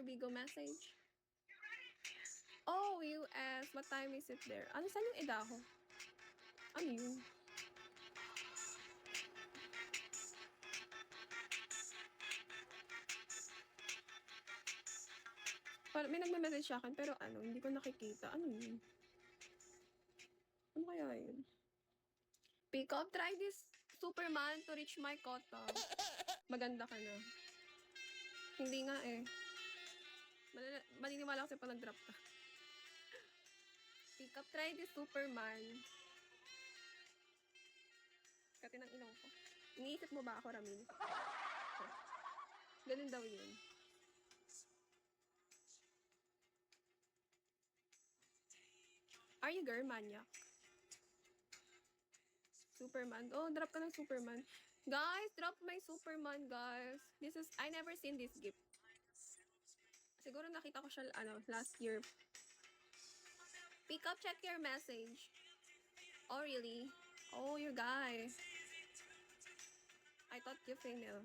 Bigo message. Oh, US. What time is it there? Ano, saan yung Idaho? Ano yun? May nagme-message sa akin, pero ano, hindi ko nakikita. Ano yun? Ano kaya yun? Pick up, try this Superman to reach my quota. Maganda ka na. Hindi nga eh. Maniniwala kasi pa nag-drop ka. Pick up, try this Superman. Kati ng ilong ko. Iniisip mo ba ako, Ramin? Ganun daw yun. Are you girl, manyak? Superman. Oh, drop ka ng Superman. Guys, drop my Superman, guys. I never seen this gift. Siguro nakita ko siya, last year. Pick up, check your message. Oh, really? Oh, you guy. I thought you female.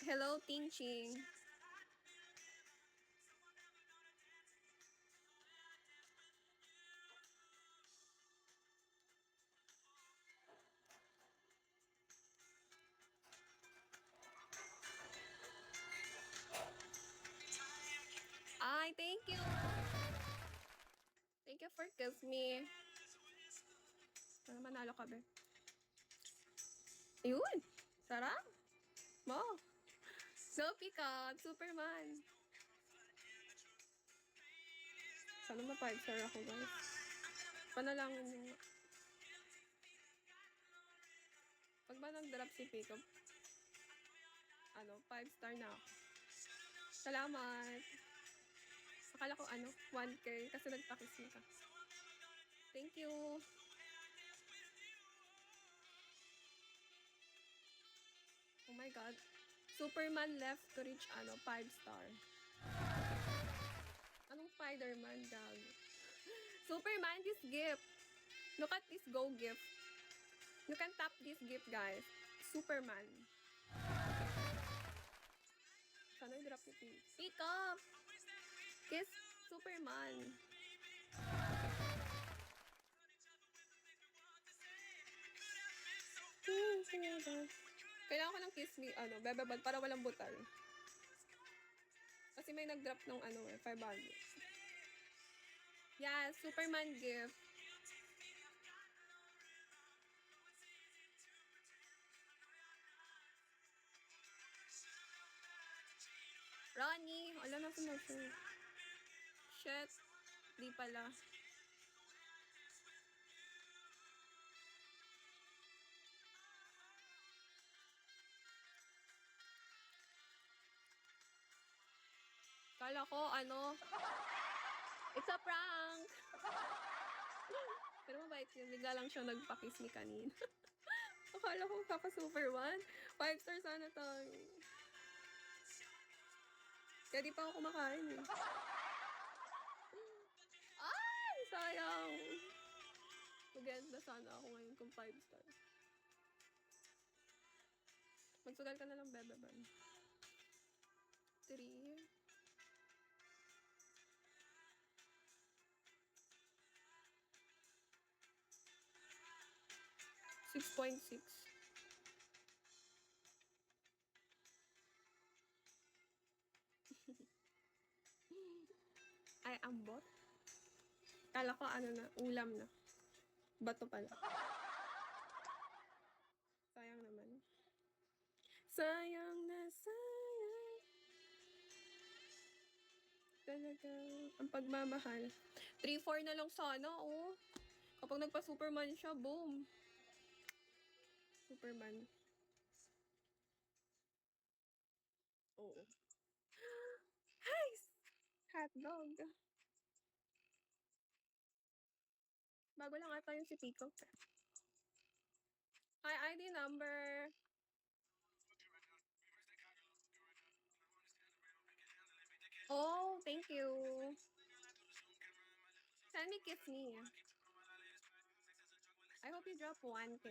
Hello, Ting Ching. Ay, thank you. Thank you for kiss me. Sana manalo ka, be. Ayun. Sarap. Mo. So, pick up. Superman. Sana ma-5-star ako, guys. Panalangin nyo. Pag ba nag-drop si pick up, 5-star na ako. Salamat. Akala ko 1K kasi nagpa-kiss mo ka. Thank you. Oh my God. Superman left to reach 5-star. Anong Spider-Man, gag? Superman, this gift. Look at this go gift. You can tap this gift, guys. Superman. Sana i-drop ni P. Pick up! Kiss Superman. Kailangan ko ng kiss me, bebebad para walang butal. Kasi may nag-drop ng 500. Yeah, Superman gift. Ronnie, wala na sumusunod. Shit. Di pala. Kala ko, it's a prank. Pero mabait yun. Bigla lang siya nagpa-kiss ni kanina. Akala ko kaka-Superman. 5-star sana tayo. Kaya di pa ako kumakain eh. Ay! Sayang! Maganda sana ako ngayon kung 5-star. Magsugal ka na lang, bebeban. 3. 6.6. Ay, ambot. Kala ko ulam na. Bato pala. Sayang naman. Sayang na sayang. Talaga. Ang pagmamahal. 3-4 na lang sana, oh. Kapag nagpa-Superman siya, boom. Superman. Oo. Nice! Hotdog. Bago lang ata yung si Pico. Hi, ID number. Oh, thank you. Send me kiss me. I hope you drop 1K.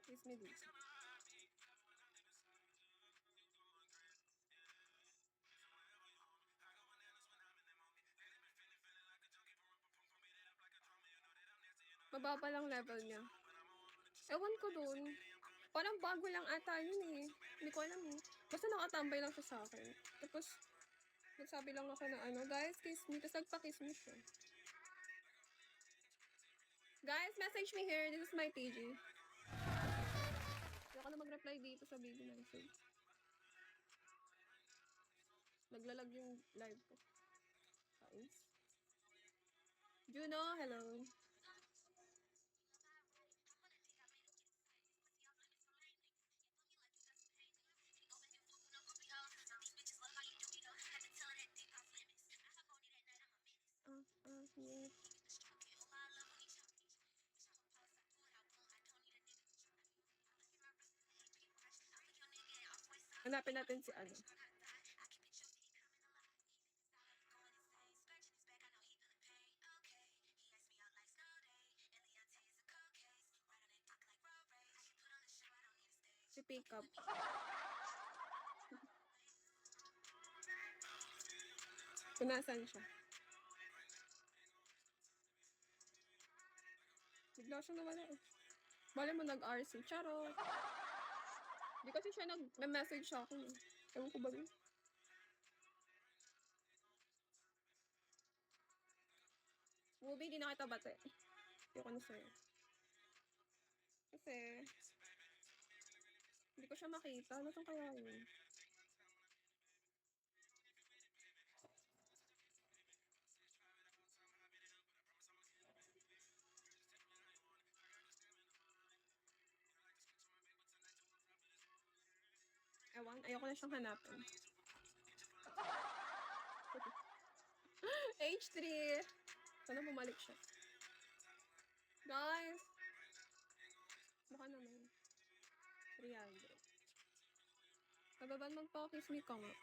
Kiss me dito. Mababa lang level niya. Ewan ko dun. Parang bago lang ata yun eh. Hindi ko alam eh. Basta nakatambay lang siya sa akin. Tapos, nagsabi lang ako na ano, guys, kiss me. Tapos nagpa-kiss me siya. Guys, message me here. This is my TG. Hindi ako na mag-reply dito sa video message. Naglalag yung live ko. Guys. Juno, hello. Yeah. Hanapin natin si ano. Si Pickup. Kung nasan siya. Bigla siya nawala eh. Bale mo nag-RC. Charot. Di kasi siya nag-message sa akin eh. Ewan ko ba yun? Movie, di na kita bate. Ayoko na sa'yo. Kasi, hindi ko siya makita. Ano itong kaya yun? Ewan, ayoko na siyang hanapin. H3! Sana bumalik siya. Guys! Baka naman. 300. Kababan magpa-kiss me ka nga.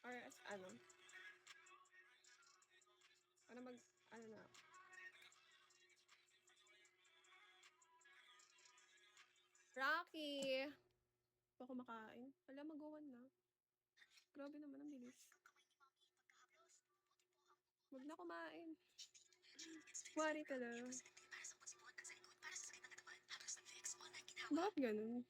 Or ano? Ano ano na? Rocky! Hindi ako makain. Wala, mag-1 na. Grabe naman, ang bilis. Huwag na kumain. Wari ka lang. Bakit ganun?